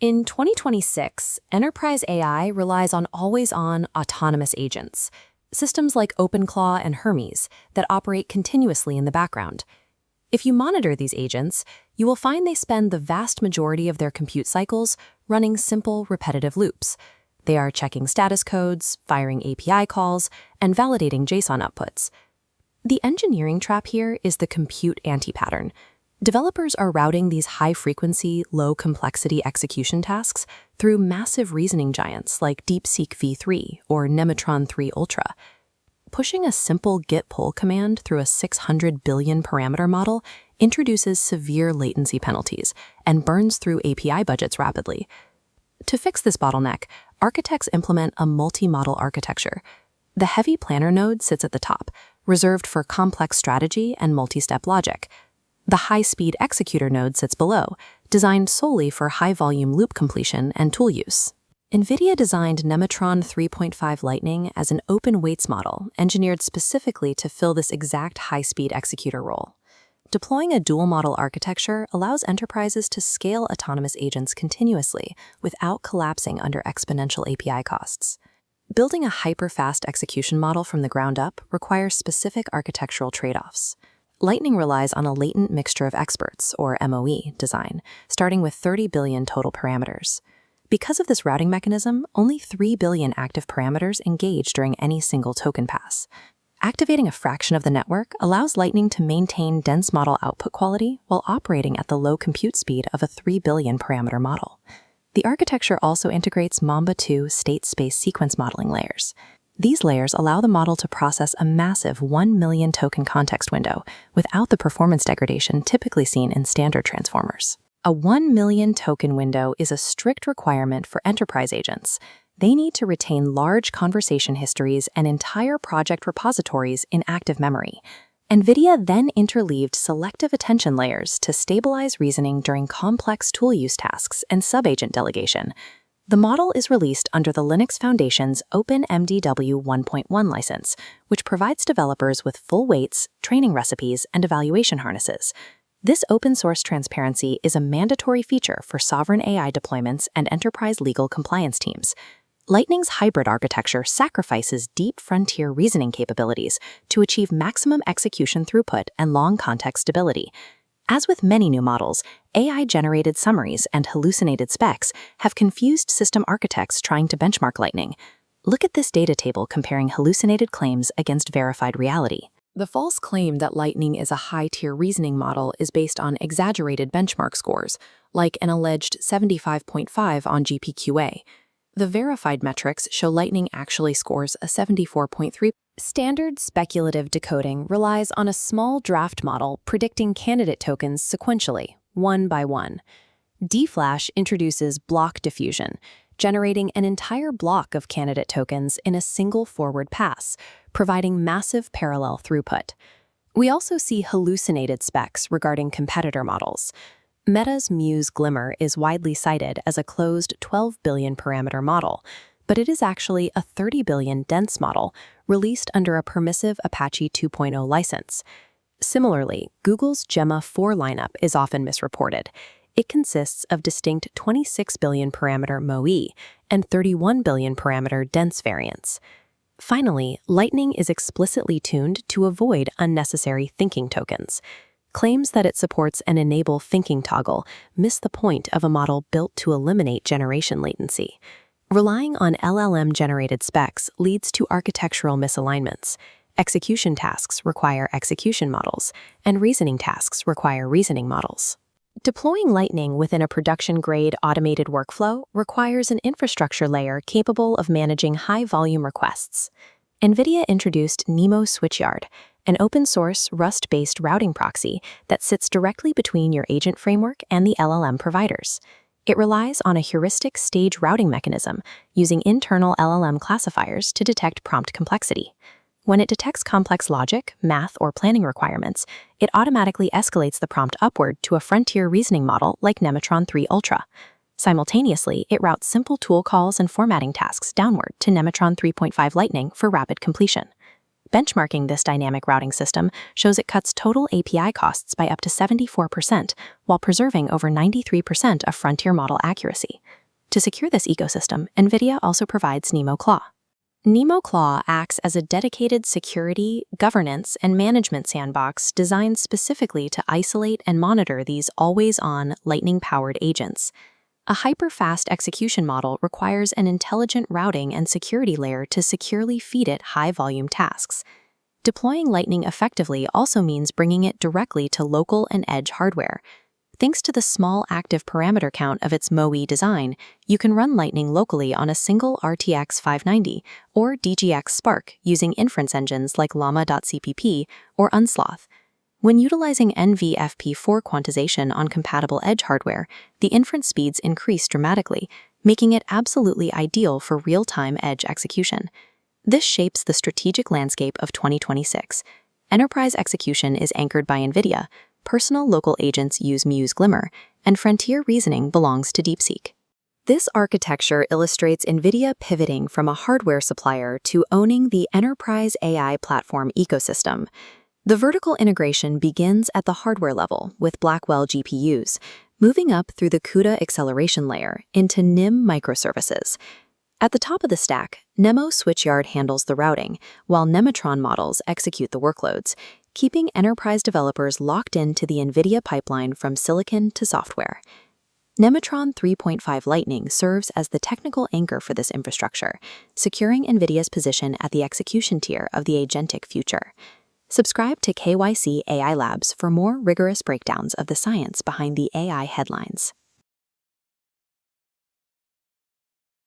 In 2026, enterprise AI relies on always-on autonomous agents, systems like OpenClaw and Hermes that operate continuously in the background. If you monitor these agents, you will find they spend the vast majority of their compute cycles running simple, repetitive loops. They are checking status codes, firing API calls, and validating JSON outputs. The engineering trap here is the compute anti-pattern. Developers are routing these high-frequency, low-complexity execution tasks through massive reasoning giants like DeepSeek v3 or Nemotron 3 Ultra. Pushing a simple git pull command through a 600 billion parameter model introduces severe latency penalties and burns through API budgets rapidly. To fix this bottleneck, architects implement a multi-model architecture. The heavy planner node sits at the top, reserved for complex strategy and multi-step logic. The high-speed executor node sits below, designed solely for high-volume loop completion and tool use. NVIDIA designed Nemotron 3.5 Lightning as an open weights model engineered specifically to fill this exact high-speed executor role. Deploying a dual-model architecture allows enterprises to scale autonomous agents continuously without collapsing under exponential API costs. Building a hyper-fast execution model from the ground up requires specific architectural trade-offs. Lightning relies on a Latent Mixture-of-Experts, or MOE, design, starting with 30 billion total parameters. Because of this routing mechanism, only 3 billion active parameters engage during any single token pass. Activating a fraction of the network allows Lightning to maintain dense model output quality while operating at the low compute speed of a 3 billion parameter model. The architecture also integrates Mamba 2 state space sequence modeling layers. These layers allow the model to process a massive 1 million token context window without the performance degradation typically seen in standard transformers. A 1 million token window is a strict requirement for enterprise agents. They need to retain large conversation histories and entire project repositories in active memory. NVIDIA then interleaved selective attention layers to stabilize reasoning during complex tool use tasks and sub-agent delegation. The model is released under the Linux Foundation's OpenMDW 1.1 license, which provides developers with full weights, training recipes, and evaluation harnesses. This open-source transparency is a mandatory feature for sovereign AI deployments and enterprise legal compliance teams. Lightning's hybrid architecture sacrifices deep frontier reasoning capabilities to achieve maximum execution throughput and long context stability. As with many new models, AI-generated summaries and hallucinated specs have confused system architects trying to benchmark Lightning. Look at this data table comparing hallucinated claims against verified reality. The false claim that Lightning is a high-tier reasoning model is based on exaggerated benchmark scores, like an alleged 75.5 on GPQA. The verified metrics show Lightning actually scores a 74.3. Standard speculative decoding relies on a small draft model predicting candidate tokens sequentially, one by one. DFlash introduces block diffusion, generating an entire block of candidate tokens in a single forward pass, providing massive parallel throughput. We also see hallucinated specs regarding competitor models. Meta's Muse Glimmer is widely cited as a closed 12 billion parameter model, but it is actually a 30 billion dense model released under a permissive Apache 2.0 license. Similarly, Google's Gemma 4 lineup is often misreported. It consists of distinct 26 billion parameter MOE and 31 billion parameter dense variants. Finally, Lightning is explicitly tuned to avoid unnecessary thinking tokens. Claims that it supports an enable thinking toggle miss the point of a model built to eliminate generation latency. Relying on LLM-generated specs leads to architectural misalignments. Execution tasks require execution models, and reasoning tasks require reasoning models. Deploying Lightning within a production-grade automated workflow requires an infrastructure layer capable of managing high-volume requests. NVIDIA introduced NeMo Switchyard, an open-source, Rust-based routing proxy that sits directly between your agent framework and the LLM providers. It relies on a heuristic stage routing mechanism using internal LLM classifiers to detect prompt complexity. When it detects complex logic, math, or planning requirements, it automatically escalates the prompt upward to a frontier reasoning model like Nemotron 3 Ultra. Simultaneously, it routes simple tool calls and formatting tasks downward to Nemotron 3.5 Lightning for rapid completion. Benchmarking this dynamic routing system shows it cuts total API costs by up to 74%, while preserving over 93% of frontier model accuracy. To secure this ecosystem, NVIDIA also provides NeMoClaw. NeMoClaw acts as a dedicated security, governance, and management sandbox designed specifically to isolate and monitor these always-on, lightning-powered agents. A hyper-fast execution model requires an intelligent routing and security layer to securely feed it high-volume tasks. Deploying Lightning effectively also means bringing it directly to local and edge hardware. Thanks to the small active parameter count of its MoE design, you can run Lightning locally on a single RTX 590 or DGX Spark using inference engines like Llama.cpp or Unsloth. When utilizing NVFP4 quantization on compatible edge hardware, the inference speeds increase dramatically, making it absolutely ideal for real-time edge execution. This shapes the strategic landscape of 2026. Enterprise execution is anchored by NVIDIA, personal local agents use Muse Glimmer, and frontier reasoning belongs to DeepSeek. This architecture illustrates NVIDIA pivoting from a hardware supplier to owning the enterprise AI platform ecosystem. The vertical integration begins at the hardware level with Blackwell GPUs, moving up through the CUDA acceleration layer into NIM microservices. At the top of the stack, NeMo Switchyard handles the routing, while Nemotron models execute the workloads, keeping enterprise developers locked into the NVIDIA pipeline from silicon to software. Nemotron 3.5 Lightning serves as the technical anchor for this infrastructure, securing NVIDIA's position at the execution tier of the agentic future. Subscribe to KYC AI Labs for more rigorous breakdowns of the science behind the AI headlines.